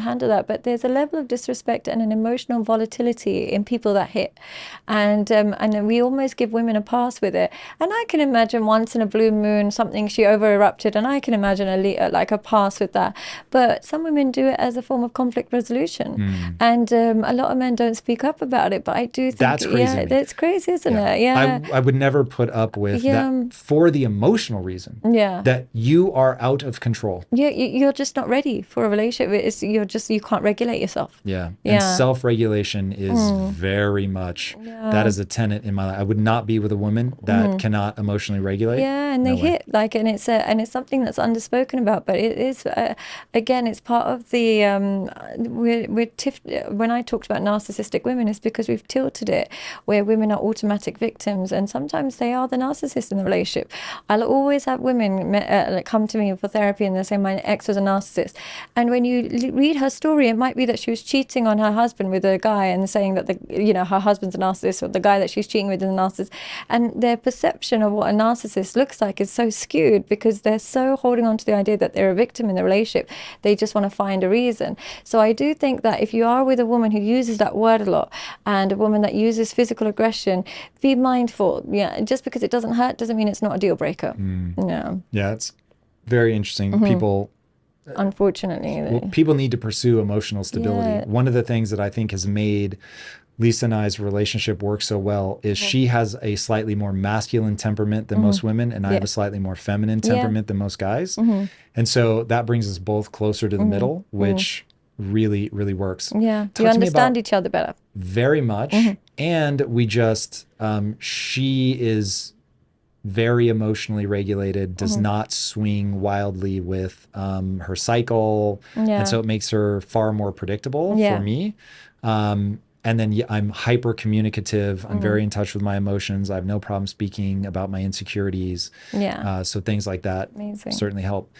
handle that, but there's a level of disrespect and an emotional volatility in people that hit, and we almost give women a pass with it. And I can imagine once in a blue moon something she over erupted, and I can imagine like a pass with that. But some women do it as a form of conflict resolution, and a lot of men don't speak up about it. But I do think That's crazy to yeah, me. that's crazy, isn't it? Yeah, I would never put up with that for the emotional reason yeah. that you are out of control. Yeah, you're just not ready for a relationship. You can't regulate yourself. Yeah. Yeah. And self-regulation is very much, that is a tenet in my life. I would not be with a woman that cannot emotionally regulate. Yeah, and they hit like, and it's something that's underspoken about, but it is again, it's part of the when I talked about narcissistic women, it's because we've tilted it where women are automatic victims, and sometimes they are the narcissist in the relationship. I'll always have women come to me for therapy, and they say my ex was a narcissist, and when you read her story, it might be that she was cheating on her husband with a guy and saying that her husband's a narcissist, or the guy that she's cheating with is a narcissist, and their perception of what a narcissist looks like is so skewed because they're so holding on to the idea that they're a victim in the relationship. They just want to find a reason. So I do think that if you are with a woman who uses that word a lot, and a woman that uses physical aggression, be mindful. Yeah, just because it doesn't hurt doesn't mean it's not a deal breaker. Yeah, it's very interesting. People, unfortunately, people need to pursue emotional stability. One of the things that I think has made Lisa and I's relationship work so well is she has a slightly more masculine temperament than most women, and I have a slightly more feminine temperament than most guys. And so that brings us both closer to the middle, which really, really works. Yeah, you understand each other better. Very much. And we just, she is very emotionally regulated, does not swing wildly with her cycle. And so it makes her far more predictable for me. And then I'm hyper communicative. I'm very in touch with my emotions. I have no problem speaking about my insecurities. So things like that certainly help.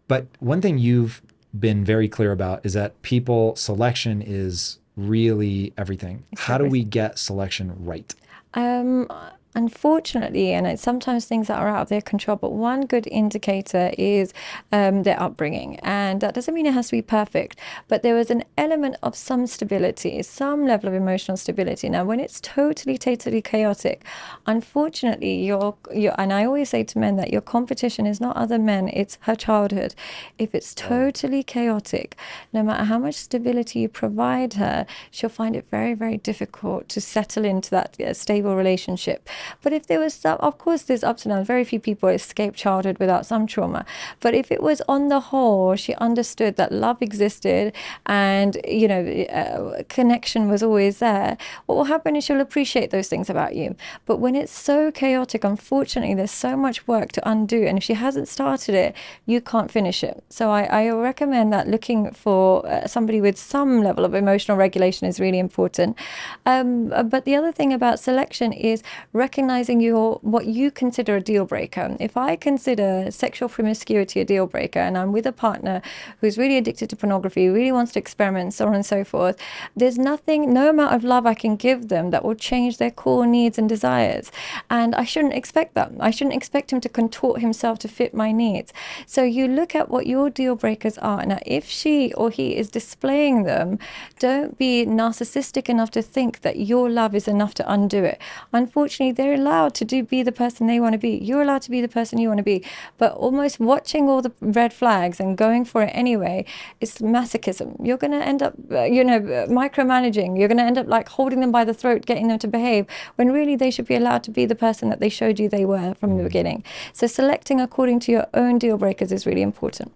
But one thing you've been very clear about is that people selection is really everything. How do we get selection right? Unfortunately, and it's sometimes things that are out of their control, but one good indicator is their upbringing. And that doesn't mean it has to be perfect, but there was an element of some stability, some level of emotional stability. Now, when it's totally chaotic, unfortunately, and I always say to men that your competition is not other men, it's her childhood. If it's totally chaotic, no matter how much stability you provide her, she'll find it very, very difficult to settle into that stable relationship. But if there was some, of course, there's ups and downs. Very few people escape childhood without some trauma. But if it was on the whole, she understood that love existed and, connection was always there, what will happen is she'll appreciate those things about you. But when it's so chaotic, unfortunately, there's so much work to undo. And if she hasn't started it, you can't finish it. So I recommend that looking for somebody with some level of emotional regulation is really important. But the other thing about selection is recognizing what you consider a deal breaker. If I consider sexual promiscuity a deal breaker, and I'm with a partner who's really addicted to pornography, really wants to experiment, so on and so forth, there's no amount of love I can give them that will change their core needs and desires. And I shouldn't expect that. I shouldn't expect him to contort himself to fit my needs. So you look at what your deal breakers are. Now, if she or he is displaying them, don't be narcissistic enough to think that your love is enough to undo it. Unfortunately, they're allowed to be the person they want to be. You're allowed to be the person you want to be. But almost watching all the red flags and going for it anyway is masochism. You're going to end up, micromanaging. You're going to end up like holding them by the throat, getting them to behave, when really they should be allowed to be the person that they showed you they were from the beginning. So selecting according to your own deal breakers is really important.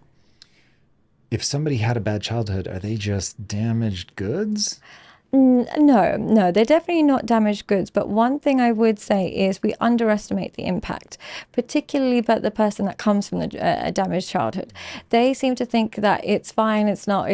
If somebody had a bad childhood, are they just damaged goods? No, they're definitely not damaged goods. But one thing I would say is we underestimate the impact, particularly about the person that comes from a damaged childhood. They seem to think that it's fine, it's not.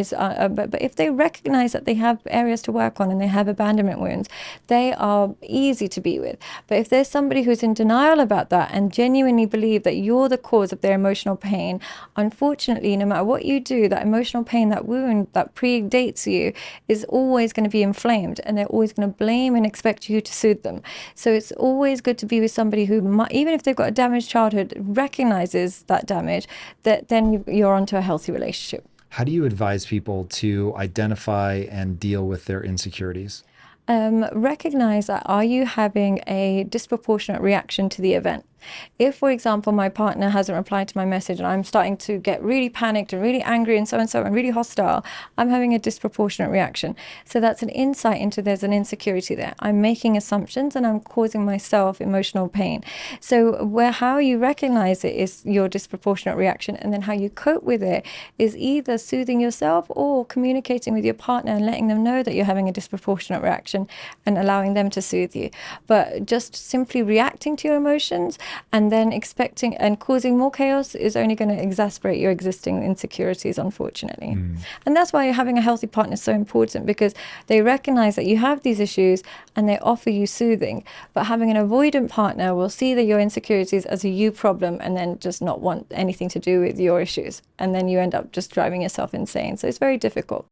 But if they recognize that they have areas to work on and they have abandonment wounds, they are easy to be with. But if there's somebody who's in denial about that and genuinely believe that you're the cause of their emotional pain, unfortunately, no matter what you do, that emotional pain, that wound that predates you is always going to be inflamed, and they're always going to blame and expect you to soothe them. So it's always good to be with somebody who, even if they've got a damaged childhood, recognizes that damage, that then you're onto a healthy relationship. How do you advise people to identify and deal with their insecurities? Recognize that, are you having a disproportionate reaction to the event? If, for example, my partner hasn't replied to my message and I'm starting to get really panicked and really angry and really hostile, I'm having a disproportionate reaction. So that's an insight into there's an insecurity there. I'm making assumptions and I'm causing myself emotional pain. So how you recognize it is your disproportionate reaction, and then how you cope with it is either soothing yourself or communicating with your partner and letting them know that you're having a disproportionate reaction and allowing them to soothe you. But just simply reacting to your emotions and then expecting and causing more chaos is only going to exacerbate your existing insecurities, unfortunately. And that's why having a healthy partner is so important, because they recognize that you have these issues and they offer you soothing. But having an avoidant partner will see that your insecurities as a you problem and then just not want anything to do with your issues. And then you end up just driving yourself insane. So it's very difficult.